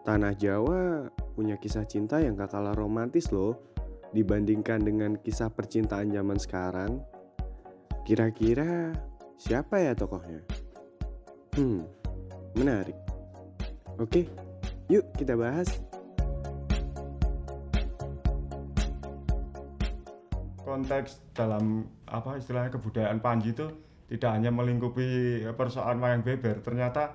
Tanah Jawa punya kisah cinta yang gak kalah romantis loh dibandingkan dengan kisah percintaan zaman sekarang. Kira-kira siapa ya tokohnya? Menarik. Oke, yuk kita bahas. Konteks dalam istilahnya kebudayaan Panji itu tidak hanya melingkupi persoalan wayang beber, ternyata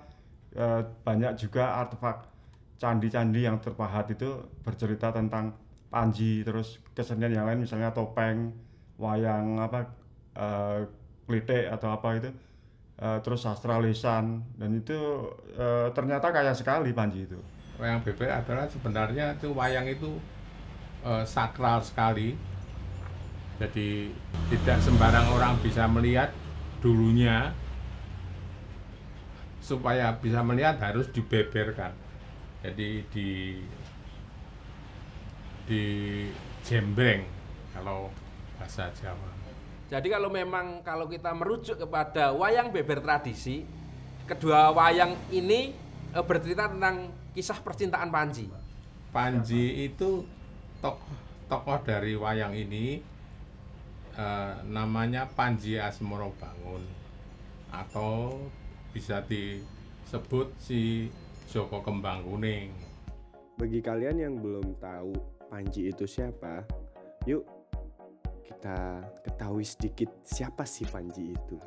banyak juga artefak candi-candi yang terpahat itu bercerita tentang Panji, terus kesenian yang lain misalnya topeng, wayang klitik atau apa itu, terus sastra lisan, dan itu ternyata kaya sekali Panji itu. Wayang beber adalah sebenarnya itu wayang itu sakral sekali. Jadi tidak sembarang orang bisa melihat dulunya. Supaya bisa melihat harus dibeberkan. Jadi di jembreng kalau bahasa Jawa. Jadi kalau kita merujuk kepada wayang beber tradisi, kedua wayang ini bercerita tentang kisah percintaan Panji. Panji itu tokoh dari wayang ini namanya Panji Asmorobangun atau bisa disebut si Joko Kembang Kuning. Bagi kalian yang belum tahu Panji itu siapa, yuk kita ketahui sedikit siapa sih Panji itu.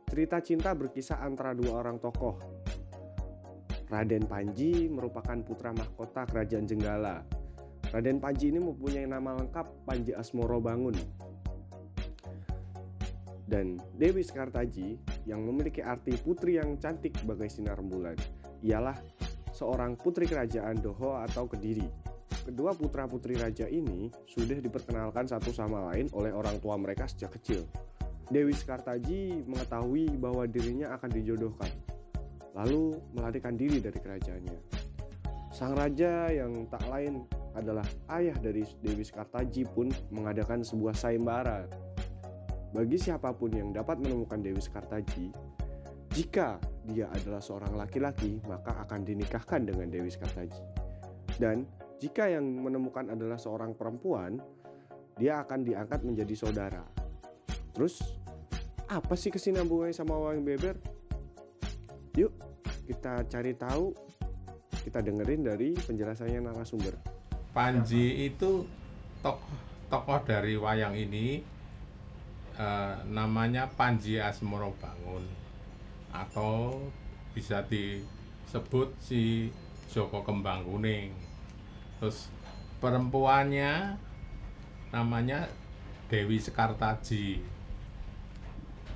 Cerita cinta berkisah antara dua orang tokoh. Raden Panji merupakan putra mahkota Kerajaan Jenggala. Raden Panji ini mempunyai nama lengkap Panji Asmorobangun. Dan Dewi Sekartaji yang memiliki arti putri yang cantik bagai sinar rembulan. Ialah seorang putri kerajaan Doho atau Kediri. Kedua putra-putri raja ini sudah diperkenalkan satu sama lain oleh orang tua mereka sejak kecil. Dewi Sekartaji mengetahui bahwa dirinya akan dijodohkan, lalu melarikan diri dari kerajaannya. Sang raja yang tak lain adalah ayah dari Dewi Sekartaji pun mengadakan sebuah sayembara. Bagi siapapun yang dapat menemukan Dewi Sekartaji, jika dia adalah seorang laki-laki, maka akan dinikahkan dengan Dewi Sekartaji. Dan jika yang menemukan adalah seorang perempuan, dia akan diangkat menjadi saudara. Terus, apa sih kesinambungannya sama wayang beber? Yuk, kita cari tahu. Kita dengerin dari penjelasannya narasumber. Panji itu tokoh dari wayang ini namanya Panji Asmorobangun atau bisa disebut si Joko Kembang Kuning. Terus perempuannya namanya Dewi Sekartaji.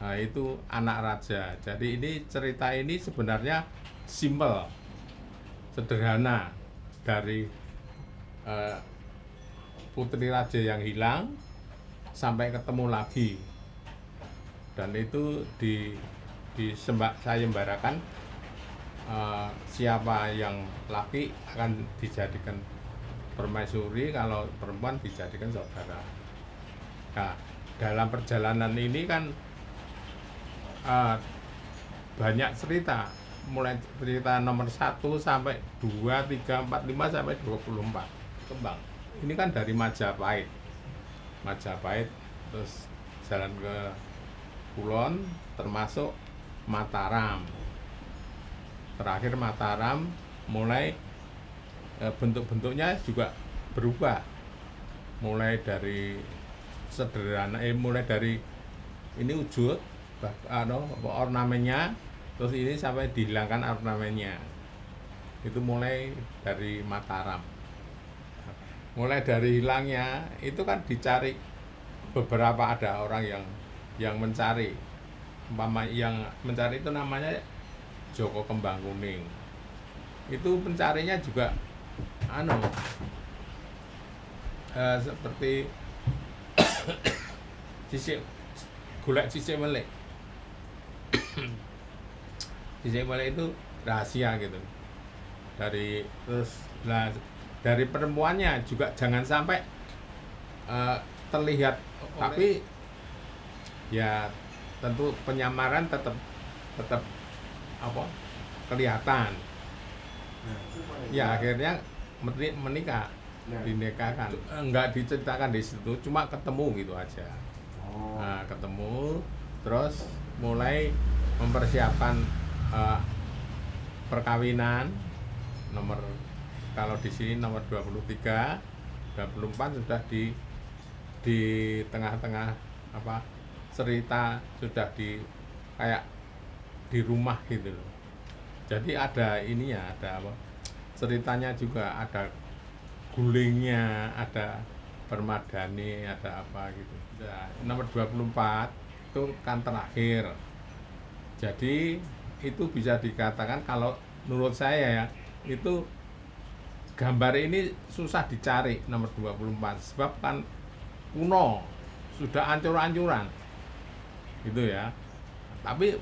Nah, itu anak raja. Jadi cerita ini sebenarnya simpel, sederhana, dari putri raja yang hilang sampai ketemu lagi, dan itu sayembarakan siapa yang laki akan dijadikan permaisuri, kalau perempuan dijadikan saudara. Nah, dalam perjalanan ini kan banyak cerita, mulai cerita nomor 1 sampai 2, 3, 4, 5 sampai 24 kembang. Ini kan dari Majapahit, terus jalan ke Kulon, termasuk Mataram. Terakhir Mataram, mulai bentuk-bentuknya juga berubah. Mulai dari sederhana, mulai dari ini wujud, ornamennya, terus ini sampai dihilangkan ornamennya. Itu mulai dari Mataram. Mulai dari hilangnya itu kan dicari, beberapa ada orang yang mencari, yang mencari itu namanya Joko Kembang Kuning. Itu pencarinya juga seperti golek sisik melek. Sisik melek itu rahasia gitu. Dari perempuannya juga jangan sampai terlihat, tapi ya tentu penyamaran tetap apa kelihatan. Ya akhirnya menikah, dinikahkan. Enggak diceritakan di situ, cuma ketemu gitu aja. Nah, ketemu terus mulai mempersiapkan perkawinan. Kalau di sini nomor 23, 24 sudah di tengah-tengah apa cerita, sudah di kayak di rumah gitu loh. Jadi ada ininya, ada apa ceritanya juga, ada gulingnya, ada permadani, ada apa gitu. Nah, nomor 24 itu kan terakhir. Jadi itu bisa dikatakan, kalau menurut saya ya, itu gambar ini susah dicari nomor 24 sebab kan kuno, sudah ancur-ancuran gitu ya. Tapi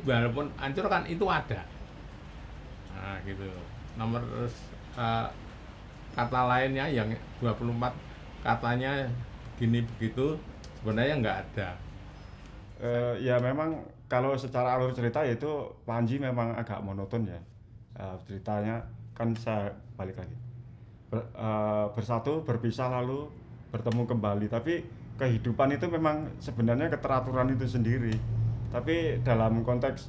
walaupun hancur kan itu ada. Nah gitu. Nomor kata lainnya yang 24 katanya gini begitu, sebenarnya nggak ada. Ya memang kalau secara alur cerita itu Panji memang agak monoton ya. Ceritanya kan saya balik lagi. Bersatu, berpisah, lalu bertemu kembali. Tapi kehidupan itu memang sebenarnya keteraturan itu sendiri. Tapi dalam konteks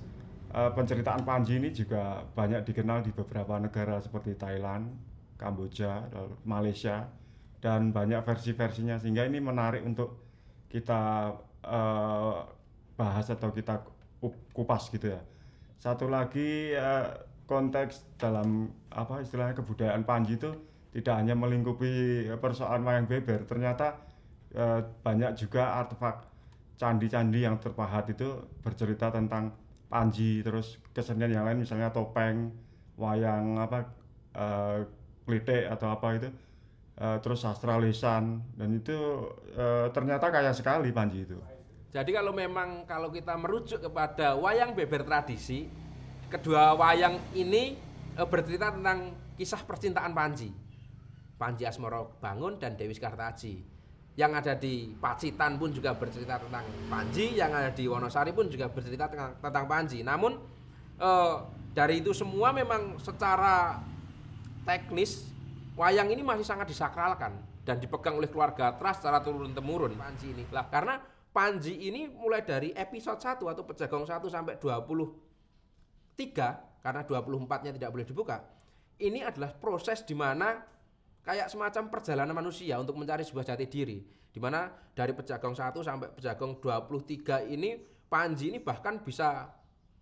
penceritaan Panji ini juga banyak dikenal di beberapa negara seperti Thailand, Kamboja, Malaysia, dan banyak versi-versinya, sehingga ini menarik untuk kita bahas atau kita kupas gitu ya. Satu lagi konteks dalam apa istilahnya kebudayaan Panji itu tidak hanya melingkupi persoalan wayang beber, ternyata banyak juga artefak candi-candi yang terpahat itu bercerita tentang Panji, terus kesenian yang lain misalnya topeng, wayang apa klitik atau apa itu, terus sastra lisan, dan itu ternyata kaya sekali Panji itu. Jadi kalau kita merujuk kepada wayang beber tradisi, kedua wayang ini bercerita tentang kisah percintaan Panji Asmoro Bangun dan Dewi Sekartaji. Yang ada di Pacitan pun juga bercerita tentang Panji, yang ada di Wonosari pun juga bercerita tentang Panji. Namun dari itu semua memang secara teknis wayang ini masih sangat disakralkan dan dipegang oleh keluarga Trust secara turun-temurun Panji ini. Lah karena Panji ini mulai dari episode 1 atau Pejagong 1 sampai 23, karena 24-nya tidak boleh dibuka. Ini adalah proses di mana kayak semacam perjalanan manusia untuk mencari sebuah jati diri, di mana dari Pejagong 1 sampai Pejagong 23 ini Panji ini bahkan bisa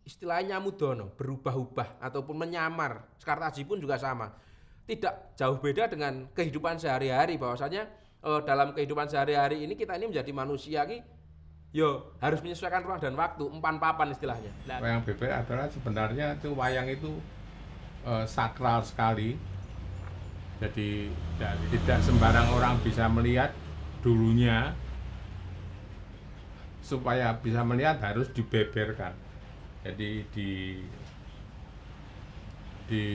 istilahnya nyamudono, berubah-ubah ataupun menyamar. Sekartaji pun juga sama. Tidak jauh beda dengan kehidupan sehari-hari, bahwasanya dalam kehidupan sehari-hari ini kita ini menjadi manusia harus menyesuaikan ruang dan waktu, empan papan istilahnya. Wayang beber adalah sebenarnya itu wayang itu sakral sekali. Jadi tidak sembarang orang bisa melihat dulunya. Supaya bisa melihat harus dibeberkan. Jadi di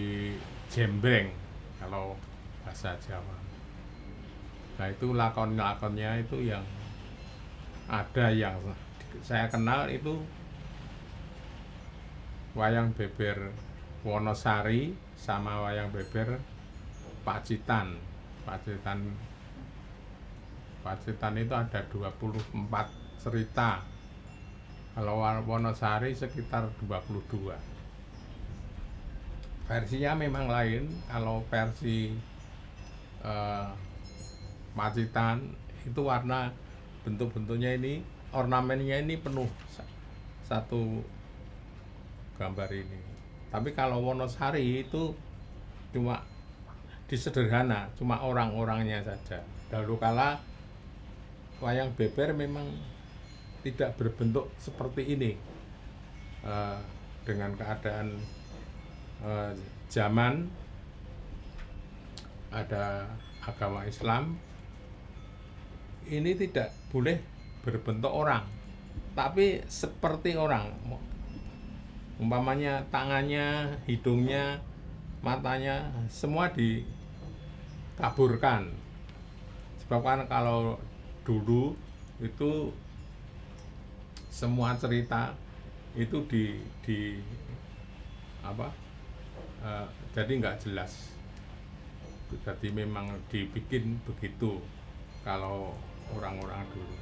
jembreng kalau bahasa Jawa. Nah itu lakon-lakonnya itu yang ada, yang saya kenal itu wayang beber Wonosari sama wayang beber Pacitan itu ada 24 cerita. Kalau Wonosari sekitar 22. Versinya memang lain. Kalau versi Pacitan itu warna bentuk-bentuknya ini, ornamennya ini penuh satu gambar ini. Tapi kalau Wonosari itu cuma disederhana, cuma orang-orangnya saja. Dahulu kala wayang beber memang tidak berbentuk seperti ini. Dengan keadaan zaman ada agama Islam, ini tidak boleh berbentuk orang, tapi seperti orang. Umpamanya tangannya, hidungnya, matanya semua dikaburkan. Sebab kan kalau dulu itu semua cerita itu di apa jadi nggak jelas. Jadi memang dibikin begitu kalau orang-orang dulu.